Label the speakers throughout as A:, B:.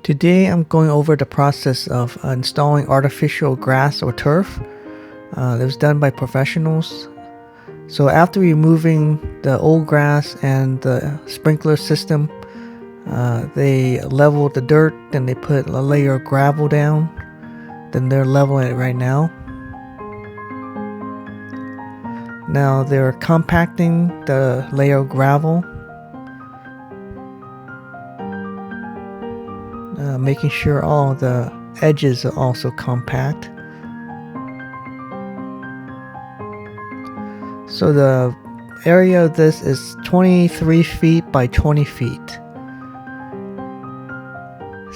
A: Today I'm going over the process of installing artificial grass or turf. That was done by professionals. So after removing the old grass and the sprinkler system, they leveled the dirt, then they put a layer of gravel down. Then they're leveling it right now. Now they're compacting the layer of gravel, making sure all the edges are also compact. So the area of this is 23 feet by 20 feet.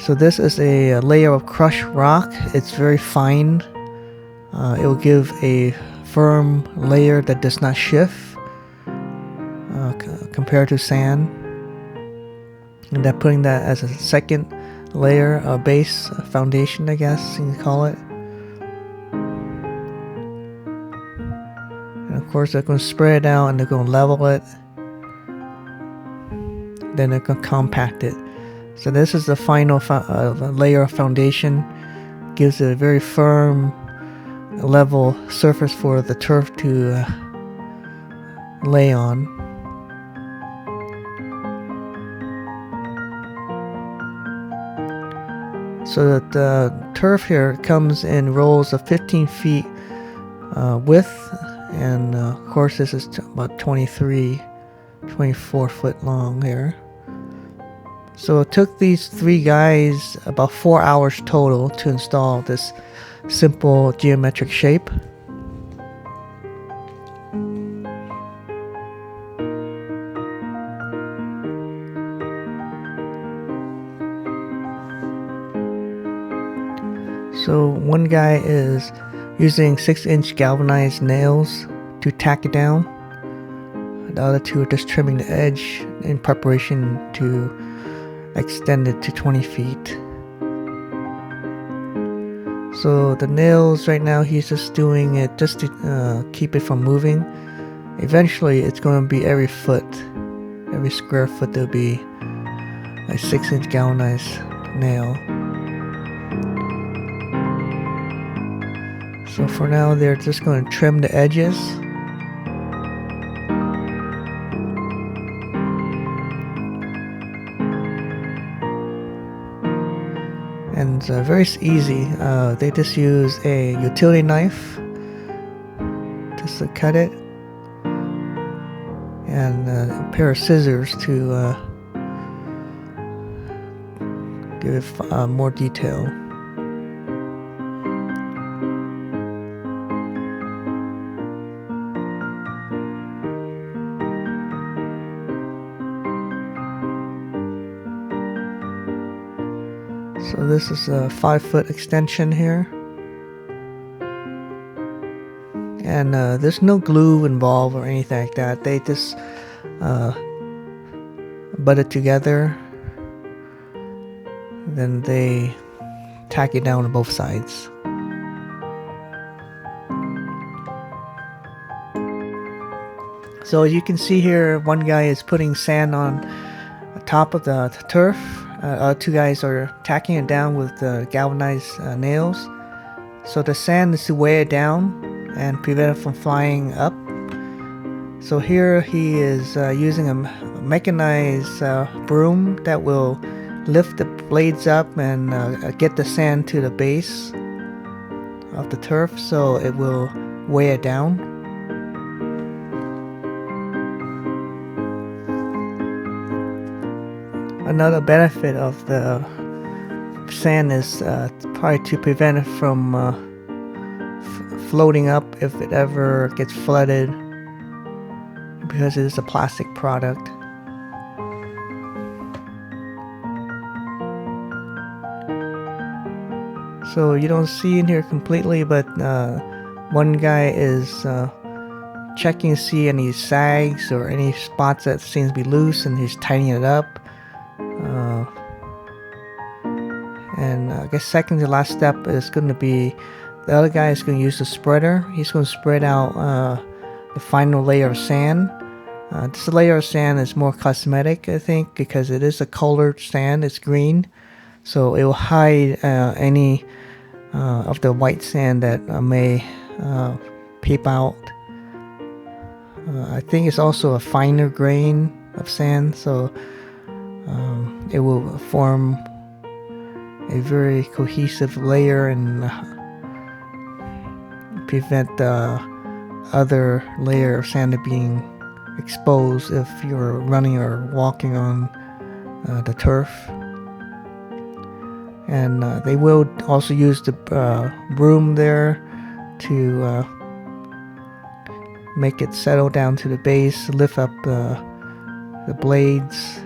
A: So this is a layer of crushed rock. It's very fine. It will give a firm layer that does not shift compared to sand. And then putting that as a second layer, a base, a foundation, I guess you can call it. And of course they're going to spread it out and they're going to level it. Then they're going to compact it. So this is the final layer of foundation. Gives it a very firm, level surface for the turf to lay on. So that the turf here comes in rolls of 15 feet width, and of course this is about 24 foot long here. So it took these three guys about 4 hours total to install this simple geometric shape. So one guy is using 6-inch galvanized nails to tack it down. The other two are just trimming the edge in preparation to extend it to 20 feet. So the nails right now, he's just doing it just to keep it from moving. Eventually it's going to be every square foot there'll be a 6-inch galvanized nail. So for now they're just going to trim the edges. And it's very easy. They just use a utility knife just to cut it, and a pair of scissors to give it more detail. So this is a 5-foot extension here. And there's no glue involved or anything like that. They just butt it together. Then they tack it down on both sides. So as you can see here, one guy is putting sand on top of the turf. Two guys are tacking it down with galvanized nails. So the sand is to weigh it down and prevent it from flying up. So here he is using a mechanized broom that will lift the blades up and get the sand to the base of the turf, so it will weigh it down. Another benefit of the sand is probably to prevent it from floating up if it ever gets flooded, because it is a plastic product. So you don't see in here completely, but one guy is checking to see any sags or any spots that seems to be loose, and he's tightening it up. And I guess second to last step is going to be the other guy is going to use the spreader. He's going to spread out the final layer of sand. This layer of sand is more cosmetic, I think, because it is a colored sand. It's green, so it will hide any of the white sand that may peep out. I think it's also a finer grain of sand, so it will form a very cohesive layer and prevent the other layer of sand being exposed if you're running or walking on the turf. And they will also use the broom there to make it settle down to the base, lift up the blades.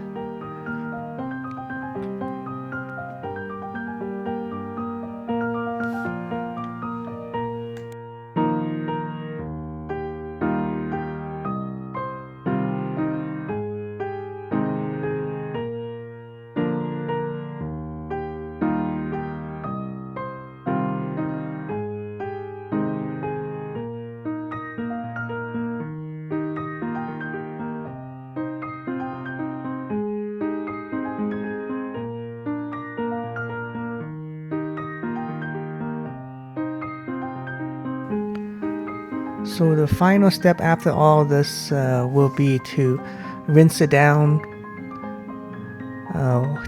A: So the final step after all this will be to rinse it down,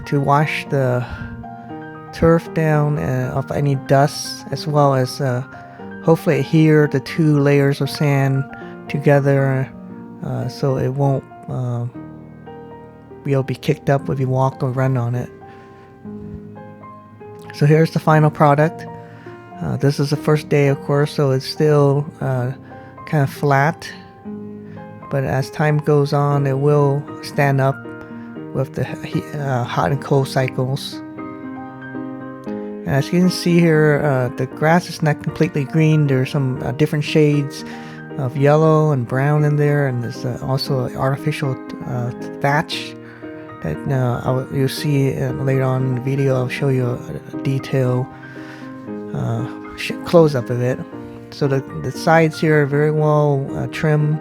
A: to wash the turf down of any dust, as well as hopefully adhere the two layers of sand together so it won't be able to be kicked up if you walk or run on it. So here's the final product. This is the first day, of course, so it's still kind of flat, but as time goes on it will stand up with the hot and cold cycles. And as you can see here, the grass is not completely green. There's some different shades of yellow and brown in there, and there's also artificial thatch that you'll see later on in the video. I'll show you a detailed close-up of it. So the sides here are very well trimmed.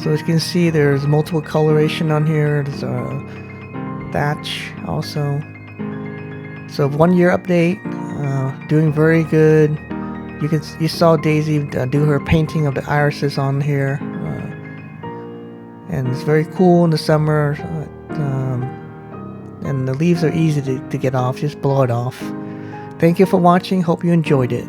A: So as you can see, there's multiple coloration on here. There's thatch also. So 1 year update, doing very good. You saw Daisy do her painting of the irises on here, and it's very cool in the summer. And the leaves are easy to get off. Just blow it off. Thank you for watching. Hope you enjoyed it.